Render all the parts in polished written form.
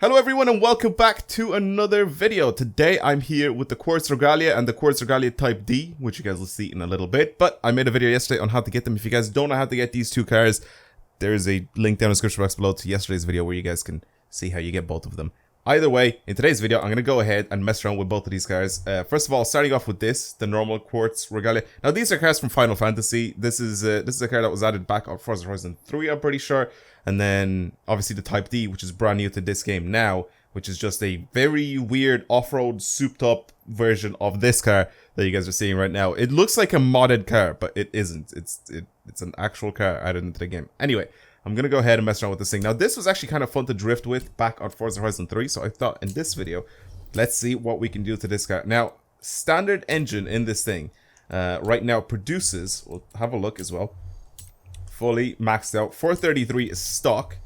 Hello everyone and welcome back to another video. Today I'm here with the Quartz Regalia and the Quartz Regalia Type D, which you guys will see in a little bit. But I made a video yesterday on how to get them. If you guys don't know how to get these two cars, there is a link down in the description box below to yesterday's video where you guys can see how you get both of them. Either way, in today's video, I'm going to go ahead and mess around with both of these cars. First of all, starting off with this, the normal Quartz Regalia. Now, these are cars from Final Fantasy. This is a car that was added back on Forza Horizon 3, I'm pretty sure. And then, obviously, the Type D, which is brand new to this game now, which is just a very weird off-road, souped-up version of this car that you guys are seeing right now. It looks like a modded car, but it isn't. It's an actual car added into the game. Anyway, I'm going to go ahead and mess around with this thing. Now, this was actually kind of fun to drift with back on Forza Horizon 3, so I thought in this video, let's see what we can do to this car. Now, standard engine in this thing right now produces, we'll have a look as well, fully maxed out. 433 is stock.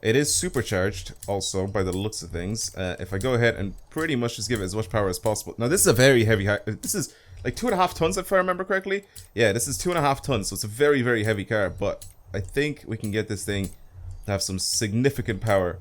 It is supercharged also by the looks of things. If I go ahead and pretty much just give it as much power as possible. Now, this is a very heavy, this is like 2.5 tons if I remember correctly. Yeah, this is 2.5 tons, so it's a very, very heavy car, but I think we can get this thing to have some significant power,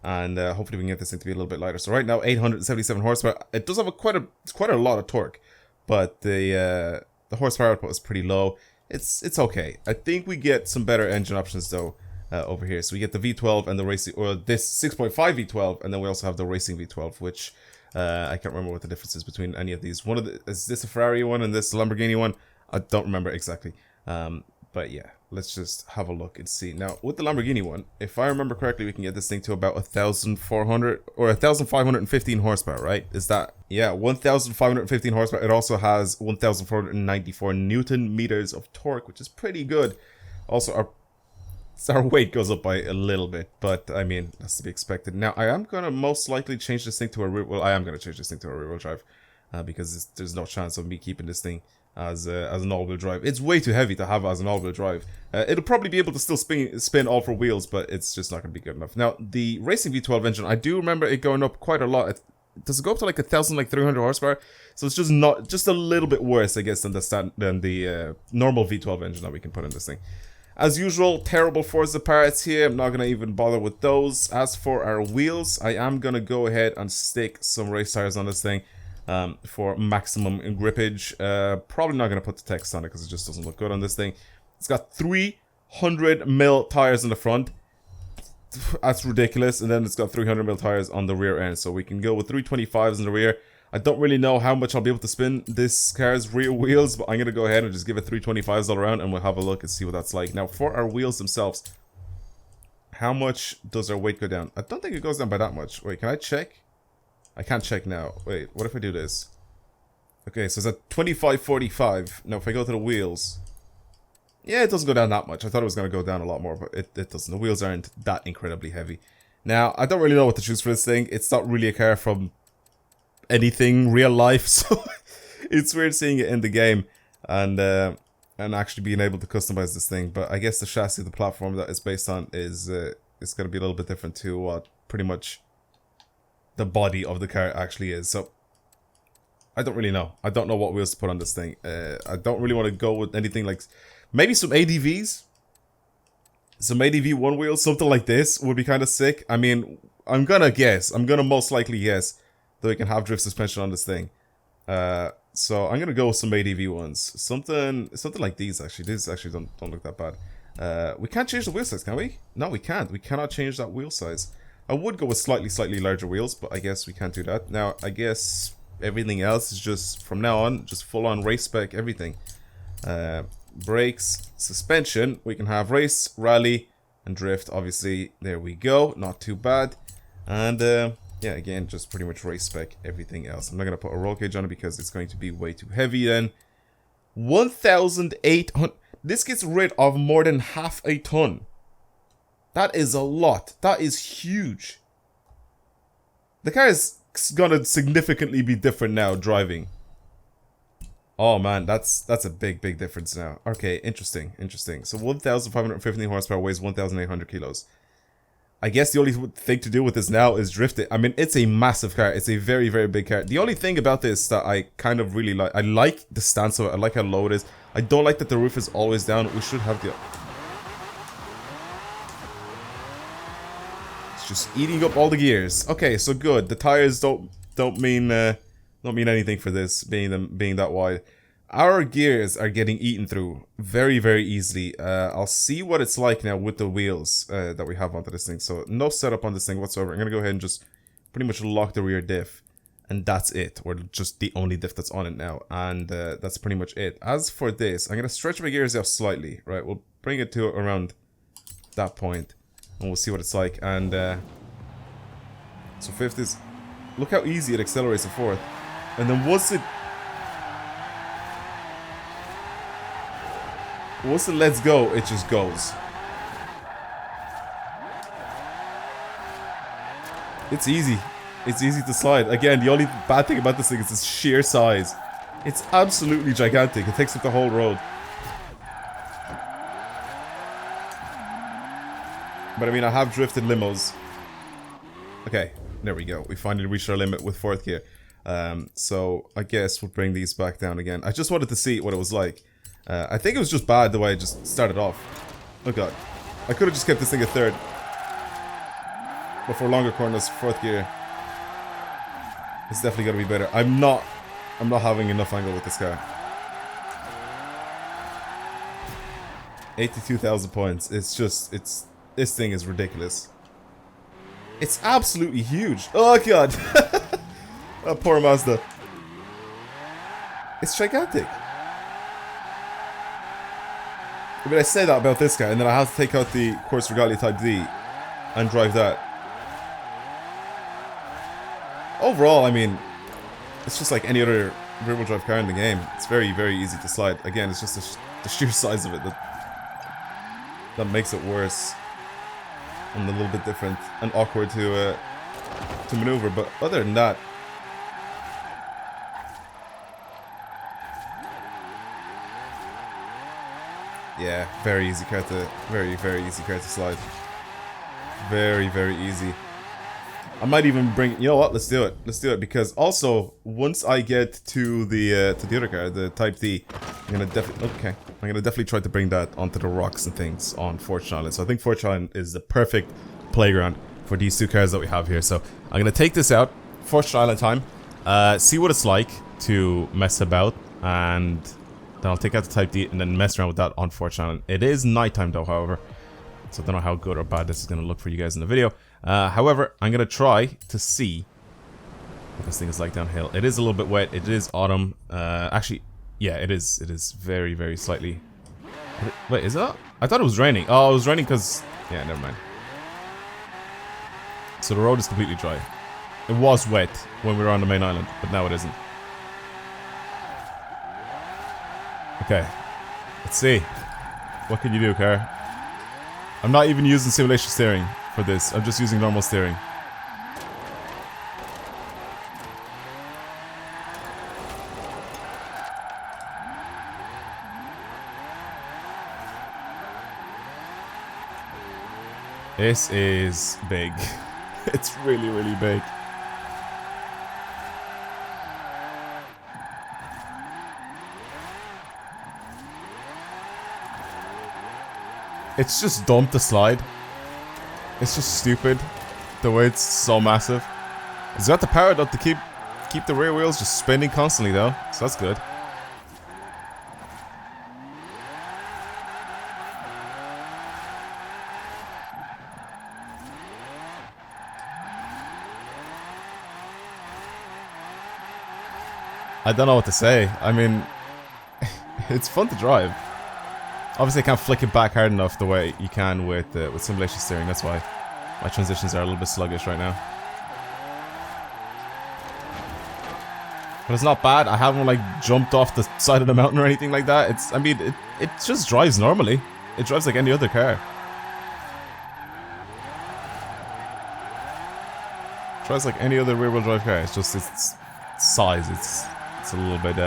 and hopefully we can get this thing to be a little bit lighter. So right now, 877 horsepower. It does have quite a lot of torque, but the horsepower output is pretty low. It's okay. I think we get some better engine options though over here. So we get the V12 and the racing, or this 6.5 V12, and then we also have the racing V12, which I can't remember what the difference is between any of these. Is this a Ferrari one and this a Lamborghini one? I don't remember exactly. But yeah, let's just have a look and see. Now, with the Lamborghini one, if I remember correctly, we can get this thing to about 1,400 or 1,515 horsepower, right? Is that? Yeah, 1,515 horsepower. It also has 1,494 Newton meters of torque, which is pretty good. Also, our weight goes up by a little bit, but I mean, that's to be expected. Now, I am going to most likely change this thing to a rear, well, I am going to change this thing to a rear-wheel drive because there's no chance of me keeping this thing as an all-wheel drive. It's way too heavy to have as an all-wheel drive. It'll probably be able to still spin all four wheels, but it's just not going to be good enough. Now, the racing V12 engine, I do remember it going up quite a lot. Does it go up to like 1,300 horsepower? So it's just a little bit worse, I guess, than the normal V12 engine that we can put in this thing. As usual, terrible Forza parts here. I'm not going to even bother with those. As for our wheels, I am going to go ahead and stick some race tires on this thing for maximum grippage. Probably not going to put the text on it because it just doesn't look good on this thing. It's got 300mm tires in the front. That's ridiculous. And then it's got 300mm tires on the rear end. So we can go with 325s in the rear. I don't really know how much I'll be able to spin this car's rear wheels, but I'm going to go ahead and just give it 325s all around and we'll have a look and see what that's like. Now, for our wheels themselves, how much does our weight go down? I don't think it goes down by that much. Wait, can I check? I can't check now. Wait, what if I do this? Okay, so it's at 2545. Now, if I go to the wheels, yeah, it doesn't go down that much. I thought it was going to go down a lot more, but it doesn't. The wheels aren't that incredibly heavy. Now, I don't really know what to choose for this thing. It's not really a car from anything real life, so it's weird seeing it in the game and actually being able to customize this thing. But I guess the chassis, the platform that it's based on is going to be a little bit different to what pretty much the body of the car actually is. So I don't really know. I don't know what wheels to put on this thing. I don't really want to go with anything like maybe some ADVs, some ADV1 wheels, something like this would be kind of sick. I mean, I'm gonna most likely guess that we can have drift suspension on this thing. So I'm gonna go with some ADV ones, something like these. Actually, these actually don't look that bad. We can't change the wheel size, can we? No, we can't. We cannot change that wheel size. I would go with slightly larger wheels, but I guess we can't do that. Now, I guess everything else is just, from now on, just full-on race spec everything. Brakes, suspension, we can have race, rally, and drift, obviously. There we go, not too bad. And, yeah, again, just pretty much race spec everything else. I'm not going to put a roll cage on it because it's going to be way too heavy then. 1,800. This gets rid of more than half a ton. That is a lot. That is huge. The car is gonna significantly be different now driving. Oh man, that's a big difference now. Okay, interesting. So 1,515 horsepower weighs 1,800 kilos. I guess the only thing to do with this now is drift it. I mean, it's a massive car. It's a very big car. The only thing about this that I kind of really like, I like the stance of it. I like how low it is. I don't like that the roof is always down. We should have the... Just eating up all the gears. Okay, so good. The tires don't mean anything for this being that wide. Our gears are getting eaten through very, very easily. I'll see what it's like now with the wheels that we have onto this thing. So no setup on this thing whatsoever. I'm gonna go ahead and just pretty much lock the rear diff, and that's it. Or just the only diff that's on it now, and that's pretty much it. As for this, I'm gonna stretch my gears out slightly. Right, we'll bring it to around that point, and we'll see what it's like. And so fifth is, look how easy it accelerates to fourth, and then once it lets go, it just goes. It's easy. It's easy to slide. Again, the only bad thing about this thing is its sheer size. It's absolutely gigantic. It takes up the whole road. But I mean, I have drifted limos. Okay, there we go. We finally reached our limit with fourth gear. So I guess we'll bring these back down again. I just wanted to see what it was like. I think it was just bad the way I just started off. Oh god. I could have just kept this thing at third. But for longer corners, fourth gear. It's definitely gotta be better. I'm not having enough angle with this car. 82,000 points. It's just, this thing is ridiculous. It's absolutely huge. Oh god. Oh, poor Mazda. It's gigantic. I mean, I say that about this guy, and then I have to take out the Quartz Regalia Type D and drive that. Overall, I mean, it's just like any other rear-wheel drive car in the game. It's very, very easy to slide. Again, it's just the sheer size of it that makes it worse and a little bit different and awkward to maneuver. But other than that, yeah, very easy car to very easy car to slide. Very, very easy. I might even bring, you know what, let's do it. Let's do it, because also once I get to the other car, the Type D, I'm gonna definitely try to bring that onto the rocks and things on Forza Island. So I think Forza Island is the perfect playground for these two cars that we have here. So I'm gonna take this out, Forza Island time, see what it's like to mess about, and then I'll take out the Type D and then mess around with that on Forza Island. It is nighttime though, however, so I don't know how good or bad this is going to look for you guys in the video. However, I'm going to try to see what this thing is like downhill. It is a little bit wet. It is autumn. Actually, yeah, it is. It is very, very slightly. Wait, is it? I thought it was raining. Oh, it was raining because... Yeah, never mind. So the road is completely dry. It was wet when we were on the main island, but now it isn't. Okay, let's see. What can you do, car? I'm not even using simulation steering for this. I'm just using normal steering. This is big. It's really, really big. It's just dumb to slide. It's just stupid the way it's so massive. It's got the power though to keep the rear wheels just spinning constantly though, so that's good. I don't know what to say. I mean, it's fun to drive. Obviously, I can't flick it back hard enough the way you can with simulation steering. That's why my transitions are a little bit sluggish right now. But it's not bad. I haven't like jumped off the side of the mountain or anything like that. I mean, it just drives normally. It drives like any other car. It drives like any other rear-wheel drive car. It's just its size. It's a little bit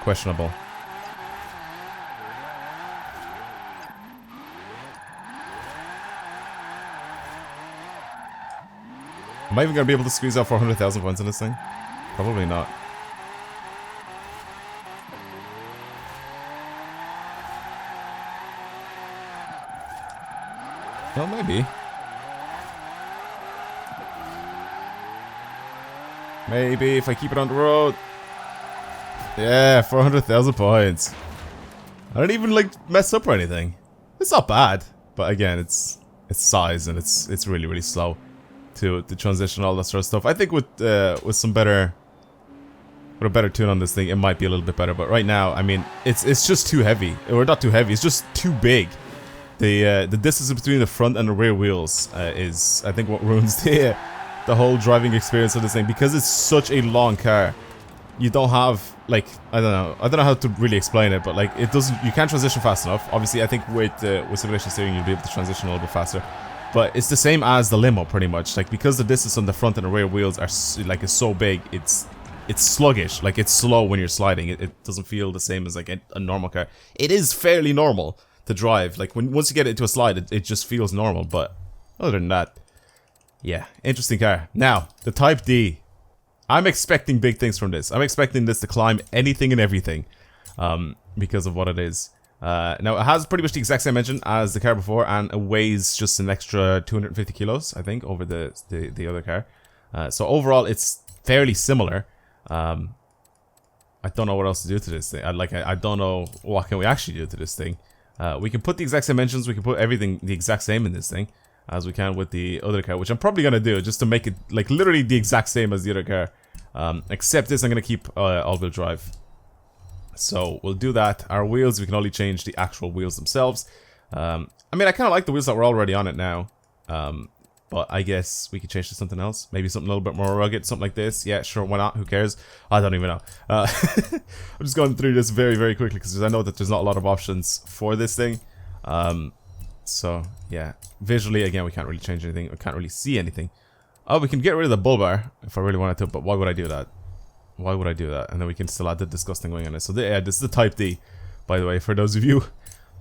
questionable. Am I even going to be able to squeeze out 400,000 points in this thing? Probably not. Well, maybe. Maybe if I keep it on the road. Yeah, 400,000 points. I don't even like mess up or anything. It's not bad, but again, it's size and it's really slow to transition all that sort of stuff. I think with some better, with a better tune on this thing, it might be a little bit better. But right now, I mean, it's just too heavy, or not too heavy. It's just too big. The distance between the front and the rear wheels is, I think, what ruins the whole driving experience of this thing, because it's such a long car. You don't have, like, I don't know how to really explain it, but like it doesn't, you can't transition fast enough. Obviously, I think with simulation steering you'll be able to transition a little bit faster, but it's the same as the limo pretty much. Like, because the distance on the front and the rear wheels are is so big, it's sluggish. Like, it's slow when you're sliding. It doesn't feel the same as like a normal car. It is fairly normal to drive. Like, once you get into a slide, it just feels normal. But other than that, yeah, interesting car. Now, the Type D. I'm expecting big things from this. I'm expecting this to climb anything and everything, because of what it is. Now, it has pretty much the exact same engine as the car before, and it weighs just an extra 250 kilos, I think, over the other car. So overall, it's fairly similar. I don't know what else to do to this thing. I don't know what can we actually do to this thing. We can put the exact same engines. We can put everything the exact same in this thing as we can with the other car, which I'm probably gonna do just to make it like literally the exact same as the other car. Except this, I'm gonna keep all-wheel drive. So we'll do that. Our wheels, we can only change the actual wheels themselves. I mean, I kind of like the wheels that were already on it now. But I guess we could change to something else. Maybe something a little bit more rugged, something like this. Yeah, sure, why not? Who cares? I don't even know. I'm just going through this very quickly because I know that there's not a lot of options for this thing. So, yeah. Visually, again, we can't really change anything. We can't really see anything. Oh, we can get rid of the bull bar if I really wanted to, but why would I do that? Why would I do that? And then we can still add the disgusting wing on it. So, yeah, this is the Type D, by the way, for those of you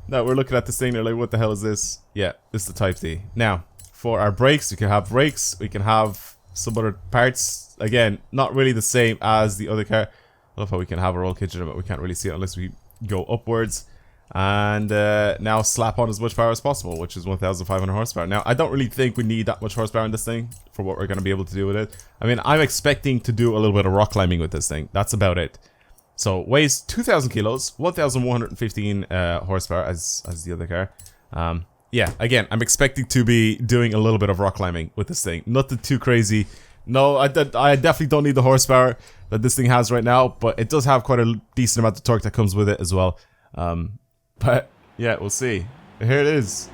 that were looking at this thing. They're like, what the hell is this? Yeah, this is the Type D. Now, for our brakes, we can have brakes. We can have some other parts. Again, not really the same as the other car. I love how we can have a roll cage in it, but we can't really see it unless we go upwards. And now slap on as much power as possible, which is 1,500 horsepower. Now, I don't really think we need that much horsepower in this thing for what we're going to be able to do with it. I mean, I'm expecting to do a little bit of rock climbing with this thing. That's about it. So, weighs 2,000 kilos, 1,115 horsepower as the other car. Yeah, again, I'm expecting to be doing a little bit of rock climbing with this thing. Nothing too crazy. No, I definitely don't need the horsepower that this thing has right now, but it does have quite a decent amount of torque that comes with it as well. But, yeah, we'll see. Here it is.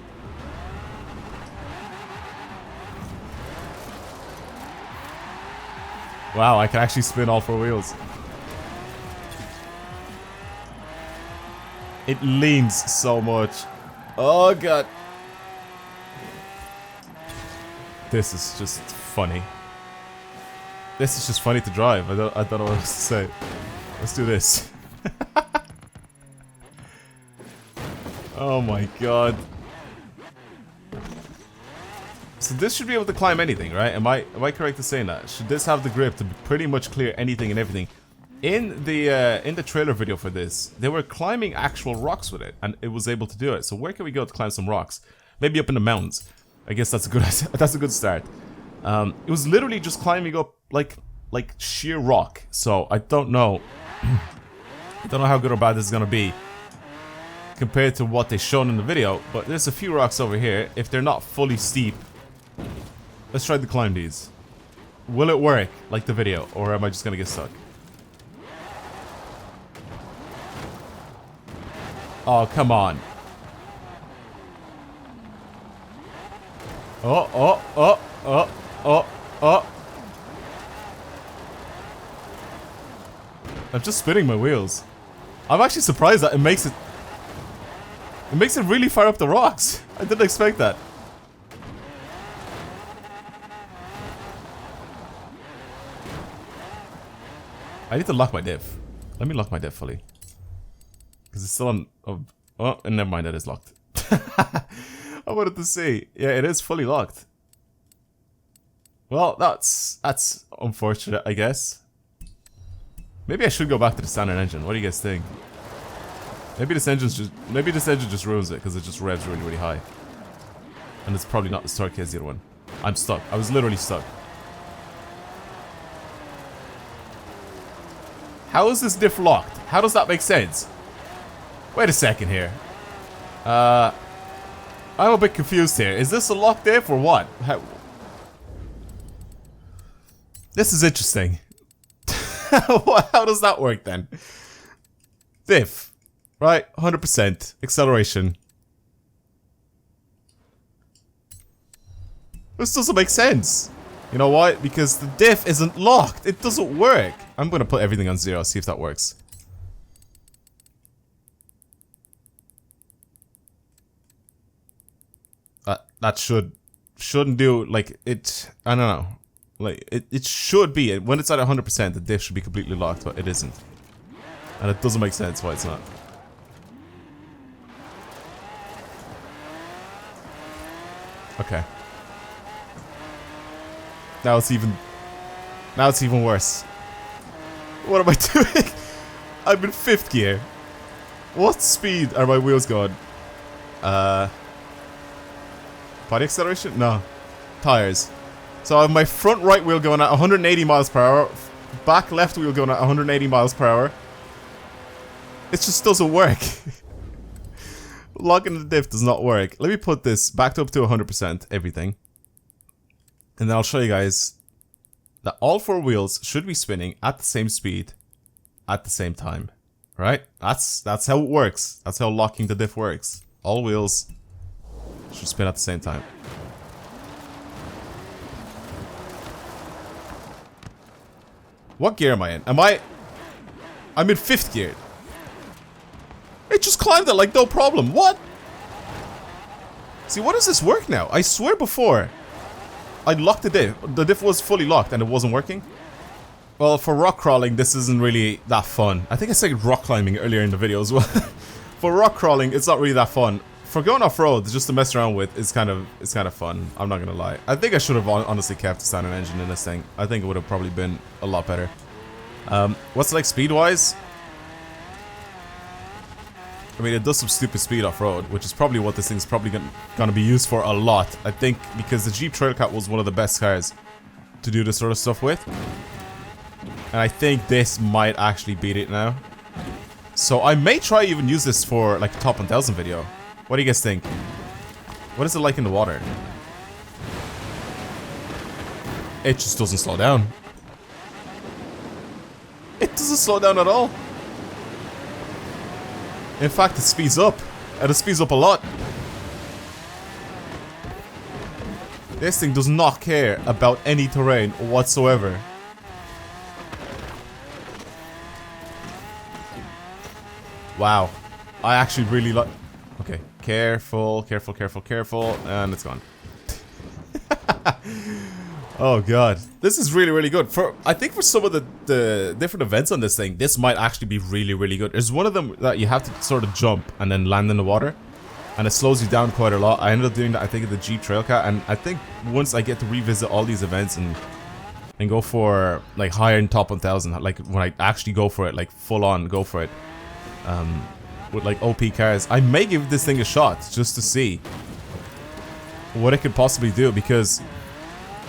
Wow, I can actually spin all four wheels. It leans so much. Oh, God. This is just funny. This is just funny to drive. I don't know what else to say. Let's do this. Oh my god. So this should be able to climb anything, right? Am I correct in saying that? Should this have the grip to pretty much clear anything and everything? In the trailer video for this, they were climbing actual rocks with it, and it was able to do it. So where can we go to climb some rocks? Maybe up in the mountains. I guess that's a good start. It was literally just climbing up like sheer rock. So I don't know. I don't know how good or bad this is gonna be compared to what they shown in the video, but there's a few rocks over here. If they're not fully steep, let's try to climb these. Will it work like the video, or am I just gonna get stuck? Oh, come on. Oh. I'm just spinning my wheels. I'm actually surprised that it makes it really far up the rocks. I didn't expect that. I need to lock my diff. Let me lock my diff fully. Because it's still on... Oh, and never mind, it is locked. I wanted to see. Yeah, it is fully locked. Well, that's unfortunate, I guess. Maybe I should go back to the standard engine. What do you guys think? Maybe this engine just ruins it because it just revs really high. And it's probably not as torquey as the other one. I'm stuck. I was literally stuck. How is this diff locked? How does that make sense? Wait a second here. I'm a bit confused here. Is this a locked diff or what? This is interesting. How does that work then? Diff. Right, 100%. Acceleration. This doesn't make sense. You know why? Because the diff isn't locked. It doesn't work. I'm gonna put everything on 0, see if that works. That shouldn't do, like, it, I don't know. Like, it should be, when it's at 100%, the diff should be completely locked, but it isn't. And it doesn't make sense why it's not. Okay. Now it's even worse. What am I doing? I'm in 5th gear. What speed are my wheels going? Body acceleration? No. Tires. So I have my front right wheel going at 180 miles per hour. Back left wheel going at 180 miles per hour. It just doesn't work. Locking the diff does not work. Let me put this back up to 100%, everything. And then I'll show you guys that all 4 wheels should be spinning at the same speed at the same time. Right? That's how it works. That's how locking the diff works. All wheels should spin at the same time. What gear am I in? I'm in 5th gear. It just climbed it like no problem. What? See, what does this work now? I swear before I locked the diff. The diff was fully locked and it wasn't working. Well, for rock crawling, this isn't really that fun. I think I said rock climbing earlier in the video as well. For rock crawling, it's not really that fun. For going off-road, just to mess around with, it's kind of fun. I'm not gonna lie. I think I should have honestly kept the standard engine in this thing. I think it would have probably been a lot better. What's it like speed-wise? I mean, it does some stupid speed off-road, which is probably what this thing's probably gonna be used for a lot. I think because the Jeep Trailcat was one of the best cars to do this sort of stuff with. And I think this might actually beat it now. So I may try even use this for like a top 1000 video. What do you guys think? What is it like in the water? It just doesn't slow down. It doesn't slow down at all. In fact, it speeds up. And it speeds up a lot. This thing does not care about any terrain whatsoever. Wow. I actually really like... Okay. Careful, careful, careful, careful. And it's gone. Oh god. This is really, really good. I think for some of the different events on this thing, this might actually be really, really good. There's one of them that you have to sort of jump and then land in the water. And it slows you down quite a lot. I ended up doing that, I think, in the Jeep Trailcat. And I think once I get to revisit all these events and go for, like, higher in top 1000, like, when I actually go for it, like, full on go for it, with, like, OP cars, I may give this thing a shot just to see what it could possibly do. Because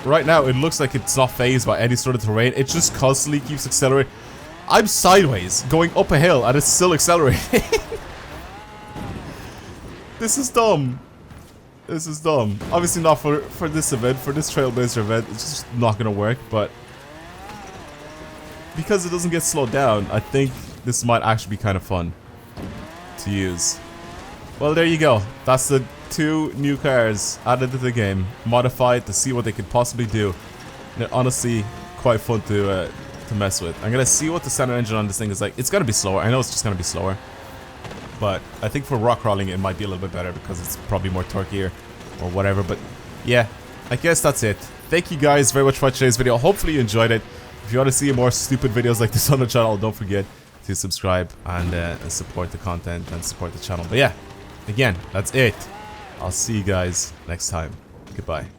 right now, it looks like it's not phased by any sort of terrain. It just constantly keeps accelerating. I'm sideways, going up a hill, and it's still accelerating. This is dumb. This is dumb. Obviously not for this event, for this Trailblazer event. It's just not gonna work, but because it doesn't get slowed down, I think this might actually be kind of fun to use. Well, there you go. That's the 2 new cars added to the game, modified to see what they could possibly do. They're honestly quite fun to mess with. I'm gonna see what the standard engine on this thing is like. It's gonna be slower. I know it's just gonna be slower. But I think for rock crawling it might be a little bit better because it's probably more torqueier or whatever. But yeah, I guess that's it. Thank you guys very much for watching today's video. Hopefully you enjoyed it. If you want to see more stupid videos like this on the channel, don't forget to subscribe and support the content and support the channel. But yeah, again, that's it. I'll see you guys next time. Goodbye.